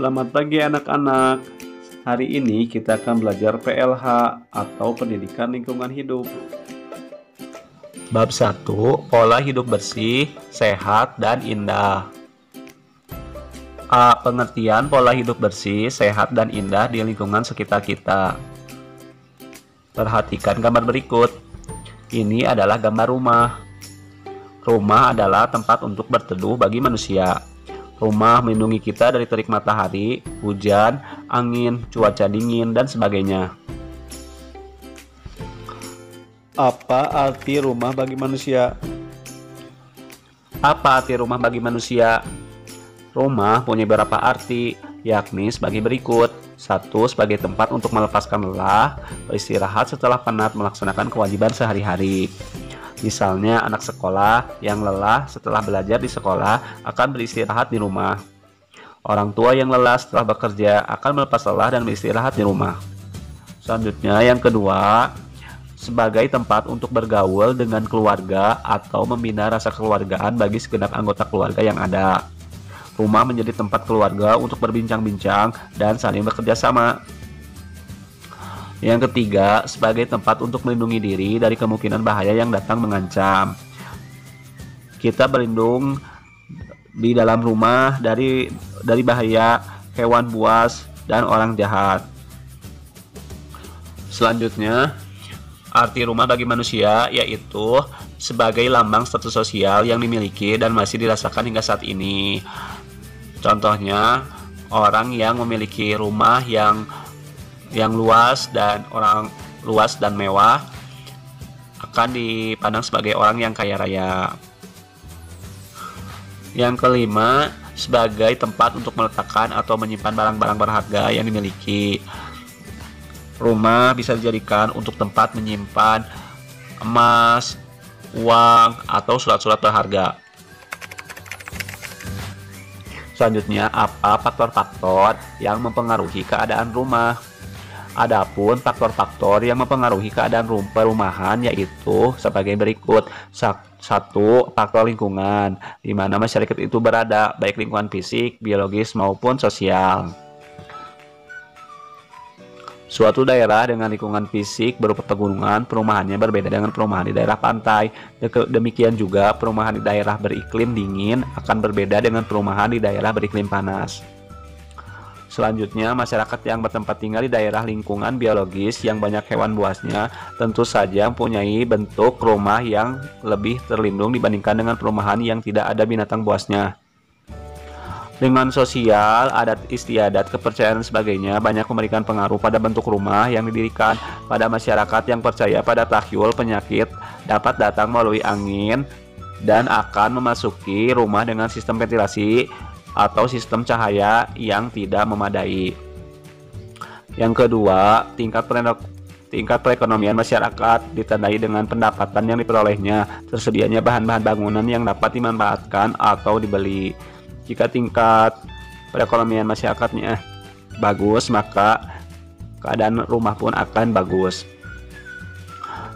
Selamat pagi anak-anak. Hari ini kita akan belajar PLH atau Pendidikan Lingkungan Hidup. Bab 1, Pola Hidup Bersih, Sehat, dan Indah. A. Pengertian pola hidup bersih, sehat, dan indah di lingkungan sekitar kita. Perhatikan gambar berikut. Ini adalah gambar rumah. Rumah adalah tempat untuk berteduh bagi manusia. Rumah melindungi kita dari terik matahari, hujan, angin, cuaca dingin, dan sebagainya. Apa arti rumah bagi manusia? Apa arti rumah bagi manusia? Rumah punya beberapa arti, yakni sebagai berikut. 1. Sebagai tempat untuk melepaskan lelah, beristirahat setelah penat melaksanakan kewajiban sehari-hari. Misalnya anak sekolah yang lelah setelah belajar di sekolah akan beristirahat di rumah. Orang tua yang lelah setelah bekerja akan melepas lelah dan beristirahat di rumah. Selanjutnya yang kedua, sebagai tempat untuk bergaul dengan keluarga atau membina rasa kekeluargaan bagi segenap anggota keluarga yang ada. Rumah menjadi tempat keluarga untuk berbincang-bincang dan saling bekerja sama. Yang ketiga, sebagai tempat untuk melindungi diri dari kemungkinan bahaya yang datang mengancam. Kita berlindung di dalam rumah dari bahaya hewan buas dan orang jahat. Selanjutnya, arti rumah bagi manusia yaitu sebagai lambang status sosial yang dimiliki dan masih dirasakan hingga saat ini. Contohnya, orang yang memiliki rumah yang luas dan mewah akan dipandang sebagai orang yang kaya raya. Yang kelima, sebagai tempat untuk meletakkan atau menyimpan barang-barang berharga yang dimiliki. Rumah bisa dijadikan untuk tempat menyimpan emas, uang, atau surat-surat berharga. Selanjutnya, apa faktor-faktor yang mempengaruhi keadaan rumah? Adapun faktor-faktor yang mempengaruhi keadaan perumahan yaitu sebagai berikut. 1. Faktor lingkungan, di mana masyarakat itu berada, baik lingkungan fisik, biologis, maupun sosial. Suatu daerah dengan lingkungan fisik berupa pegunungan, perumahannya berbeda dengan perumahan di daerah pantai. Demikian juga perumahan di daerah beriklim dingin akan berbeda dengan perumahan di daerah beriklim panas. Selanjutnya, masyarakat yang bertempat tinggal di daerah lingkungan biologis yang banyak hewan buasnya tentu saja mempunyai bentuk rumah yang lebih terlindung dibandingkan dengan perumahan yang tidak ada binatang buasnya. Dengan sosial, adat istiadat, kepercayaan dan sebagainya banyak memberikan pengaruh pada bentuk rumah yang didirikan. Pada masyarakat yang percaya pada tahyul, penyakit dapat datang melalui angin dan akan memasuki rumah dengan sistem ventilasi atau sistem cahaya yang tidak memadai. Yang kedua, tingkat perekonomian masyarakat ditandai dengan pendapatan yang diperolehnya, tersedianya bahan-bahan bangunan yang dapat dimanfaatkan atau dibeli. Jika tingkat perekonomian masyarakatnya bagus, maka keadaan rumah pun akan bagus.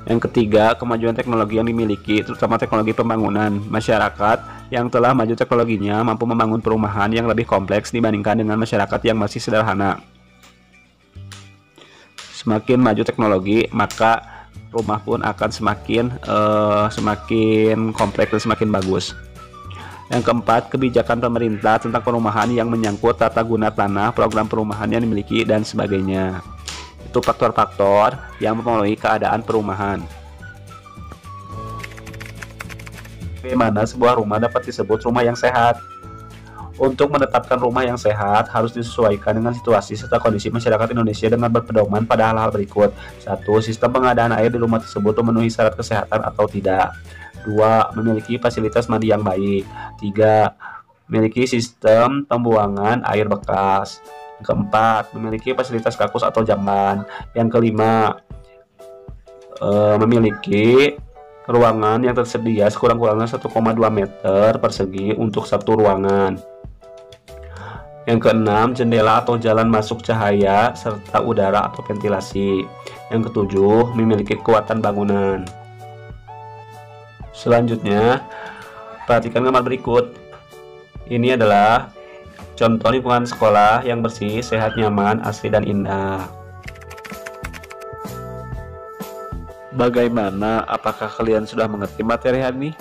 Yang ketiga, kemajuan teknologi yang dimiliki, terutama teknologi pembangunan. Masyarakat yang telah maju teknologinya mampu membangun perumahan yang lebih kompleks dibandingkan dengan masyarakat yang masih sederhana. Semakin maju teknologi, maka rumah pun akan semakin kompleks dan semakin bagus. Yang keempat, kebijakan pemerintah tentang perumahan yang menyangkut tata guna tanah, program perumahan yang dimiliki, dan sebagainya. Itu faktor-faktor yang mempengaruhi keadaan perumahan. Bagaimana sebuah rumah dapat disebut rumah yang sehat? Untuk menetapkan rumah yang sehat harus disesuaikan dengan situasi serta kondisi masyarakat Indonesia dengan berpedoman pada hal-hal berikut. 1. Sistem pengadaan air di rumah tersebut memenuhi syarat kesehatan atau tidak. 2. Memiliki fasilitas mandi yang baik. 3. Memiliki sistem pembuangan air bekas. Yang keempat, memiliki fasilitas kakus atau jamban. Yang kelima, memiliki ruangan yang tersedia sekurang-kurangnya 1,2 meter persegi untuk satu ruangan. Yang keenam, jendela atau jalan masuk cahaya serta udara atau ventilasi. Yang ketujuh, memiliki kekuatan bangunan. Selanjutnya, perhatikan gambar berikut. Ini adalah Contoh lingkungan sekolah yang bersih, sehat, nyaman, asri, dan indah. Bagaimana? Apakah kalian sudah mengerti materi hari ini?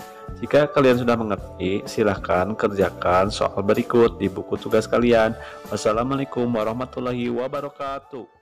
Jika kalian sudah mengerti, silahkan kerjakan soal berikut di buku tugas kalian. Wassalamualaikum warahmatullahi wabarakatuh.